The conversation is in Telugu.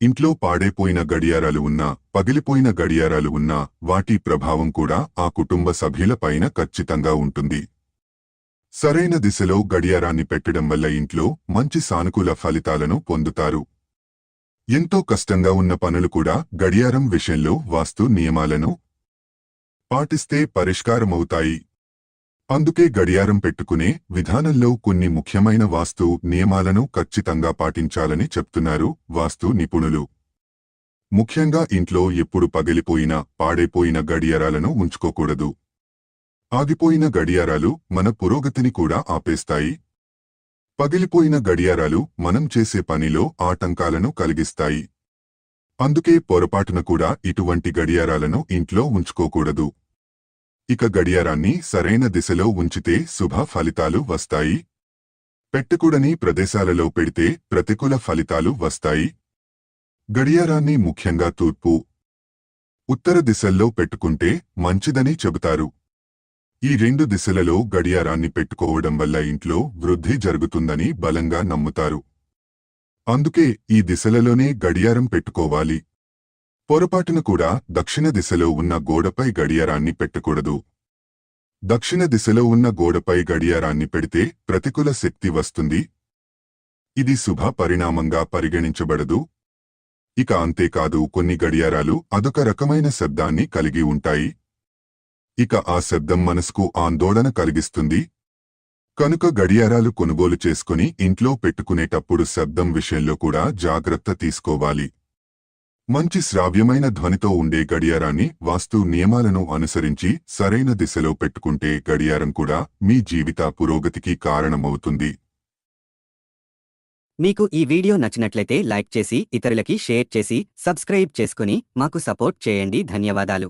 ఇంట్లో పాడైపోయిన గడియారాలు ఉన్నా, పగిలిపోయిన గడియారాలు ఉన్నా వాటి ప్రభావం కూడా ఆ కుటుంబ సభ్యులపైన ఖచ్చితంగా ఉంటుంది. సరైన దిశలో గడియారాన్ని పెట్టడం వల్ల ఇంట్లో మంచి సానుకూల ఫలితాలను పొందుతారు. ఎంతో కష్టంగా ఉన్న పనులు కూడా గడియారం విషయంలో వాస్తు నియమాలను పాటిస్తే పరిష్కారమవుతాయి. అందుకే గడియారం పెట్టుకునే విధానంలో కొన్ని ముఖ్యమైన వాస్తు నియమాలను ఖచ్చితంగా పాటించాలని చెప్తున్నారు వాస్తు నిపుణులు. ముఖ్యంగా ఇంట్లో ఎప్పుడు పగిలిపోయిన, పాడైపోయిన గడియారాలను ఉంచుకోకూడదు. ఆగిపోయిన గడియారాలు మన పురోగతిని కూడా ఆపేస్తాయి. పగిలిపోయిన గడియారాలు మనం చేసే పనిలో ఆటంకాలను కలిగిస్తాయి. అందుకే పొరపాటున కూడా ఇటువంటి గడియారాలను ఇంట్లో ఉంచుకోకూడదు. ఇక గడియారాన్ని సరైన దిశలో ఉంచితే శుభ ఫలితాలు వస్తాయి. పెట్టకూడని ప్రదేశాలలో పెడితే ప్రతికూల ఫలితాలు వస్తాయి. గడియారాన్ని ముఖ్యంగా తూర్పు, ఉత్తర దిశల్లో పెట్టుకుంటే మంచిదని చెబుతారు. ఈ రెండు దిశలలో గడియారాన్ని పెట్టుకోవడం వల్ల ఇంట్లో వృద్ధి జరుగుతుందని బలంగా నమ్ముతారు. అందుకే ఈ దిశలలోనే గడియారం పెట్టుకోవాలి. పొరపాటున కూడా దక్షిణ దిశలో ఉన్న గోడపై గడియారాన్ని పెట్టకూడదు. దక్షిణ దిశలో ఉన్న గోడపై గడియారాన్ని పెడితే ప్రతికూల శక్తి వస్తుంది. ఇది శుభ పరిణామంగా పరిగణించబడదు. ఇక అంతేకాదు, కొన్ని గడియారాలు అదొక రకమైన శబ్దాన్ని కలిగి ఉంటాయి. ఇక ఆ శబ్దం మనసుకు ఆందోళన కలిగిస్తుంది. కనుక గడియారాలు కొనుగోలు చేసుకుని ఇంట్లో పెట్టుకునేటప్పుడు శబ్దం విషయంలో కూడా జాగ్రత్త తీసుకోవాలి. మంచి శ్రావ్యమైన ధ్వనితో ఉండే గడియారాన్ని వాస్తు నియమాలను అనుసరించి సరైన దిశలో పెట్టుకుంటే గడియారం కూడా మీ జీవిత పురోగతికి కారణమవుతుంది. మీకు ఈ వీడియో నచ్చినట్లయితే లైక్ చేసి, ఇతరులకి షేర్ చేసి, సబ్స్క్రైబ్ చేసుకుని మాకు సపోర్ట్ చేయండి. ధన్యవాదాలు.